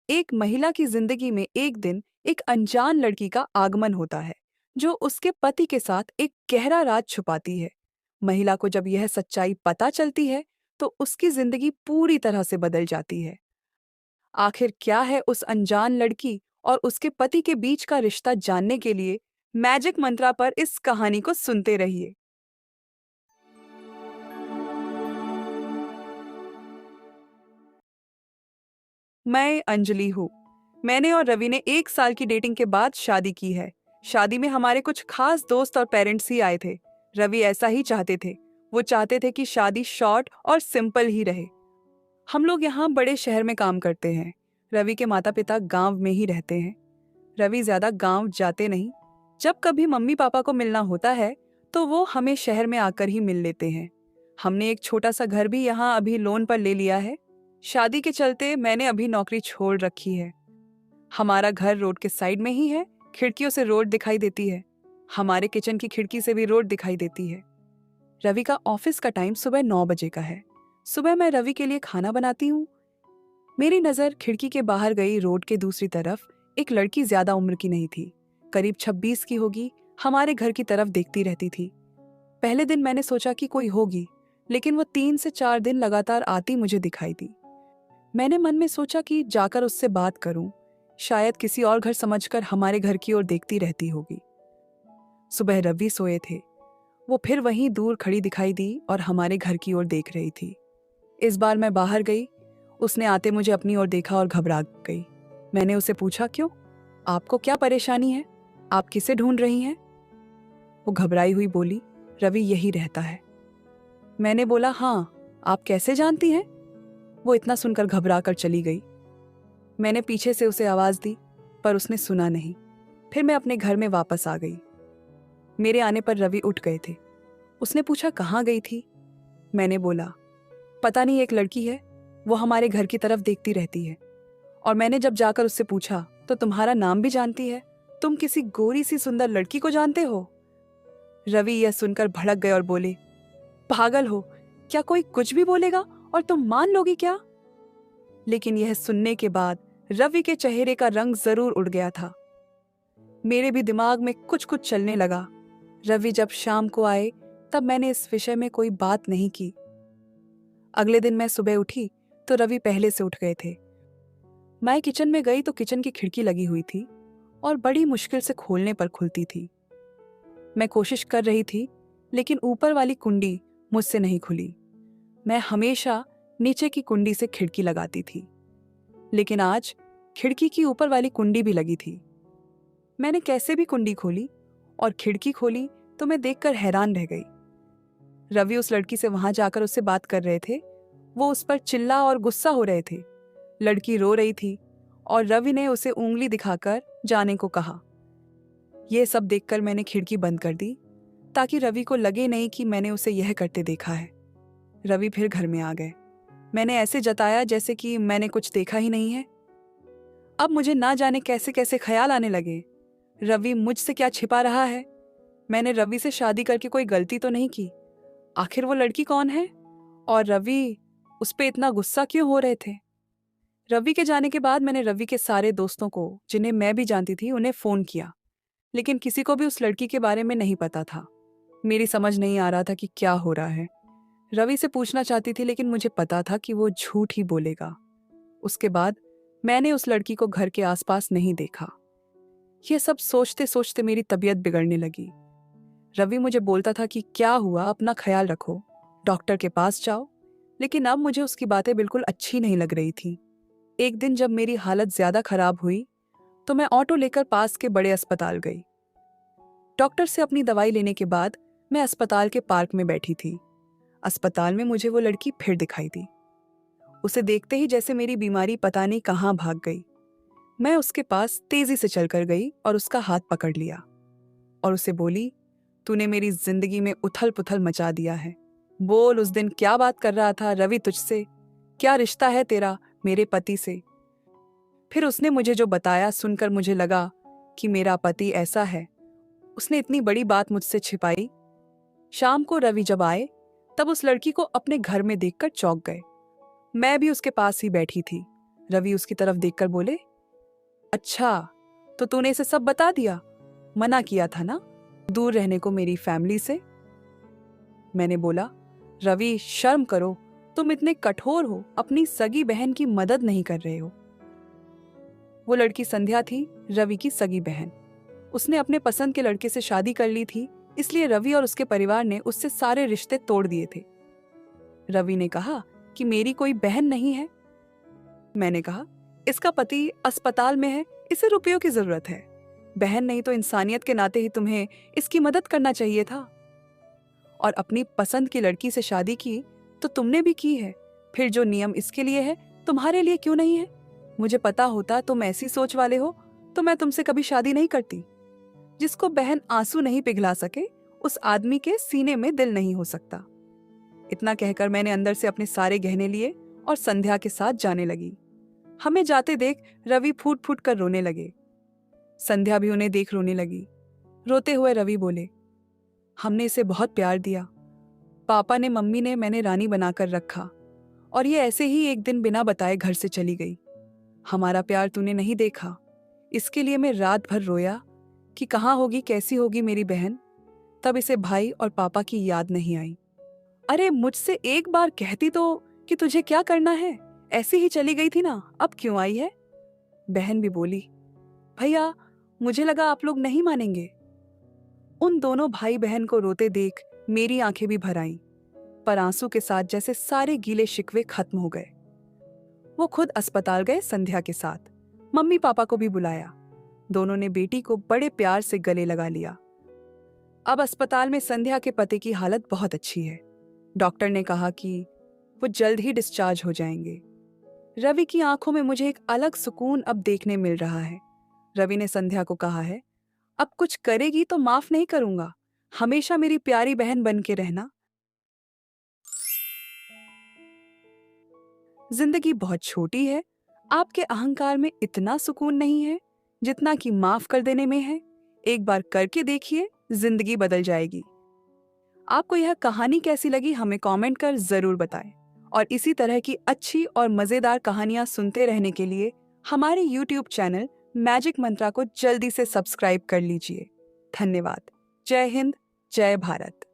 एक महिला की जिंदगी में एक दिन एक अनजान लड़की का आगमन होता है, जो उसके पति के साथ एक गहरा राज छुपाती है। महिला को जब यह सच्चाई पता चलती है, तो उसकी जिंदगी पूरी तरह से बदल जाती है। आखिर क्या है उस अनजान लड़की और उसके पति के बीच का रिश्ता जानने के लिए मैजिक मंत्रा पर इस कहानी को सुनते रहिए। मैं अंजलि हूँ। मैंने और रवि ने 1 साल की डेटिंग के बाद शादी की है। शादी में हमारे कुछ खास दोस्त और पेरेंट्स ही आए थे। रवि ऐसा ही चाहते थे। वो चाहते थे कि शादी शॉर्ट और सिंपल ही रहे। हम लोग यहाँ बड़े शहर में काम करते हैं। रवि के माता पिता गांव में ही रहते हैं। रवि ज्यादा गांव जाते नहीं। जब कभी मम्मी पापा को मिलना होता है, तो वो हमें शहर में आकर ही मिल लेते हैं। हमने एक छोटा सा घर भी यहाँ अभी लोन पर ले लिया है। शादी के चलते मैंने अभी नौकरी छोड़ रखी है। हमारा घर रोड के साइड में ही है। खिड़कियों से रोड दिखाई देती है। हमारे किचन की खिड़की से भी रोड दिखाई देती है। रवि का ऑफिस का टाइम सुबह 9 बजे का है। सुबह मैं रवि के लिए खाना बनाती हूँ। मेरी नज़र खिड़की के बाहर गई। रोड के दूसरी तरफ एक लड़की ज्यादा उम्र की नहीं थी, करीब 26 की होगी। हमारे घर की तरफ देखती रहती थी। पहले दिन मैंने सोचा कि कोई होगी, लेकिन वो 3 से 4 दिन लगातार आती मुझे दिखाई दी। मैंने मन में सोचा कि जाकर उससे बात करूं। शायद किसी और घर समझकर हमारे घर की ओर देखती रहती होगी। सुबह रवि सोए थे। वो फिर वहीं दूर खड़ी दिखाई दी और हमारे घर की ओर देख रही थी। इस बार मैं बाहर गई। उसने आते मुझे अपनी ओर देखा और घबरा गई। मैंने उसे पूछा, क्यों? आपको क्या परेशानी है? आप किसे ढूंढ रही हैं? वो घबराई हुई बोली, रवि यही रहता है। मैंने बोला, हाँ, आप कैसे जानती हैं? वो इतना सुनकर घबरा कर चली गई। मैंने पीछे से उसे आवाज दी, पर उसने सुना नहीं। फिर मैं अपने घर में वापस आ गई। मेरे आने पर रवि उठ गए थे। उसने पूछा, कहाँ गई थी? मैंने बोला, पता नहीं, एक लड़की है, वो हमारे घर की तरफ देखती रहती है। और मैंने जब जाकर उससे पूछा, तो तुम्हारा नाम भी जानती है? तुम किसी गोरी सी सुंदर लड़की को जानते हो? रवि यह सुनकर भड़क गए और बोले, पागल हो क्या? कोई कुछ भी बोलेगा और तुम मान लोगी क्या? लेकिन यह सुनने के बाद रवि के चेहरे का रंग जरूर उड़ गया था। मेरे भी दिमाग में कुछ कुछ चलने लगा। रवि जब शाम को आए, तब मैंने इस विषय में कोई बात नहीं की। अगले दिन मैं सुबह उठी तो रवि पहले से उठ गए थे। मैं किचन में गई तो किचन की खिड़की लगी हुई थी और बड़ी मुश्किल से खोलने पर खुलती थी। मैं कोशिश कर रही थी, लेकिन ऊपर वाली कुंडी मुझसे नहीं खुली। मैं हमेशा नीचे की कुंडी से खिड़की लगाती थी, लेकिन आज खिड़की की ऊपर वाली कुंडी भी लगी थी। मैंने कैसे भी कुंडी खोली और खिड़की खोली तो मैं देखकर हैरान रह गई। रवि उस लड़की से वहां जाकर उससे बात कर रहे थे। वो उस पर चिल्ला और गुस्सा हो रहे थे। लड़की रो रही थी और रवि ने उसे उंगली दिखाकर जाने को कहा। यह सब देखकर मैंने खिड़की बंद कर दी, ताकि रवि को लगे नहीं कि मैंने उसे यह करते देखा है। रवि फिर घर में आ गए। मैंने ऐसे जताया जैसे कि मैंने कुछ देखा ही नहीं है। अब मुझे ना जाने कैसे कैसे ख्याल आने लगे। रवि मुझसे क्या छिपा रहा है? मैंने रवि से शादी करके कोई गलती तो नहीं की? आखिर वो लड़की कौन है? और रवि उस पे इतना गुस्सा क्यों हो रहे थे? रवि के जाने के बाद मैंने रवि के सारे दोस्तों को, जिन्हें मैं भी जानती थी, उन्हें फोन किया, लेकिन किसी को भी उस लड़की के बारे में नहीं पता था। मेरी समझ नहीं आ रहा था कि क्या हो रहा है। रवि से पूछना चाहती थी, लेकिन मुझे पता था कि वो झूठ ही बोलेगा। उसके बाद मैंने उस लड़की को घर के आसपास नहीं देखा। ये सब सोचते सोचते मेरी तबीयत बिगड़ने लगी। रवि मुझे बोलता था कि क्या हुआ, अपना ख्याल रखो, डॉक्टर के पास जाओ, लेकिन अब मुझे उसकी बातें बिल्कुल अच्छी नहीं लग रही थी। एक दिन जब मेरी हालत ज्यादा खराब हुई, तो मैं ऑटो लेकर पास के बड़े अस्पताल गई। डॉक्टर से अपनी दवाई लेने के बाद मैं अस्पताल के पार्क में बैठी थी। अस्पताल में मुझे वो लड़की फिर दिखाई दी। उसे देखते ही जैसे मेरी बीमारी पता नहीं कहाँ भाग गई। मैं उसके पास तेजी से चलकर गई और उसका हाथ पकड़ लिया और उसे बोली, तूने मेरी जिंदगी में उथल पुथल मचा दिया है। बोल, उस दिन क्या बात कर रहा था रवि तुझसे? क्या रिश्ता है तेरा मेरे पति से? फिर उसने मुझे जो बताया सुनकर मुझे लगा कि मेरा पति ऐसा है। उसने इतनी बड़ी बात मुझसे छिपाई। शाम को रवि जब आए, तब उस लड़की को अपने घर में देखकर चौंक गए। मैं भी उसके पास ही बैठी थी। रवि उसकी तरफ देखकर बोले, अच्छा, तो तूने इसे सब बता दिया? मना किया था ना दूर रहने को मेरी फैमिली से? मैंने बोला, रवि शर्म करो, तुम इतने कठोर हो, अपनी सगी बहन की मदद नहीं कर रहे हो। वो लड़की संध्या थी, रवि की सगी बहन। उसने अपने पसंद के लड़के से शादी कर ली थी, इसलिए रवि और उसके परिवार ने उससे सारे रिश्ते तोड़ दिए थे। रवि ने कहा कि मेरी कोई बहन नहीं है। मैंने कहा, इसका पति अस्पताल में है, इसे रुपयों की जरूरत है। बहन नहीं तो इंसानियत के नाते ही तुम्हें इसकी मदद करना चाहिए था। और अपनी पसंद की लड़की से शादी की तो तुमने भी की है, फिर जो नियम इसके लिए है तुम्हारे लिए क्यों नहीं है? मुझे पता होता तुम ऐसी सोच वाले हो तो मैं तुमसे कभी शादी नहीं करती। जिसको बहन आंसू नहीं पिघला सके, उस आदमी के सीने में दिल नहीं हो सकता। इतना कहकर मैंने अंदर से अपने सारे गहने लिए और संध्या के साथ जाने लगी। हमें जाते देख रवि फूट फूट कर रोने लगे। संध्या भी उन्हें देख रोने लगी। रोते हुए रवि बोले, हमने इसे बहुत प्यार दिया। पापा ने, मम्मी ने, मैंने रानी बनाकर रखा और ये ऐसे ही एक दिन बिना बताए घर से चली गई। हमारा प्यार तूने नहीं देखा, इसके लिए मैं रात भर रोया कि कहाँ होगी, कैसी होगी मेरी बहन। तब इसे भाई और पापा की याद नहीं आई। अरे मुझसे एक बार कहती तो कि तुझे क्या करना है, ऐसी ही चली गई थी ना, अब क्यों आई है? बहन भी बोली, भैया मुझे लगा आप लोग नहीं मानेंगे। उन दोनों भाई बहन को रोते देख मेरी आंखें भी भर आईं, पर आंसू के साथ जैसे सारे गीले शिकवे खत्म हो गए। वो खुद अस्पताल गए संध्या के साथ। मम्मी पापा को भी बुलाया। दोनों ने बेटी को बड़े प्यार से गले लगा लिया। अब अस्पताल में संध्या के पति की हालत बहुत अच्छी है। डॉक्टर ने कहा कि वो जल्द ही डिस्चार्ज हो जाएंगे। रवि की आंखों में मुझे एक अलग सुकून अब देखने मिल रहा है। रवि ने संध्या को कहा है, अब कुछ करेगी तो माफ नहीं करूंगा, हमेशा मेरी प्यारी बहन बन के रहना। जिंदगी बहुत छोटी है, आपके अहंकार में इतना सुकून नहीं है जितना कि माफ कर देने में है। एक बार करके देखिए, जिंदगी बदल जाएगी। आपको यह कहानी कैसी लगी हमें कमेंट कर जरूर बताएं। और इसी तरह की अच्छी और मजेदार कहानियां सुनते रहने के लिए हमारे YouTube चैनल मैजिक मंत्रा को जल्दी से सब्सक्राइब कर लीजिए। धन्यवाद। जय हिंद, जय भारत।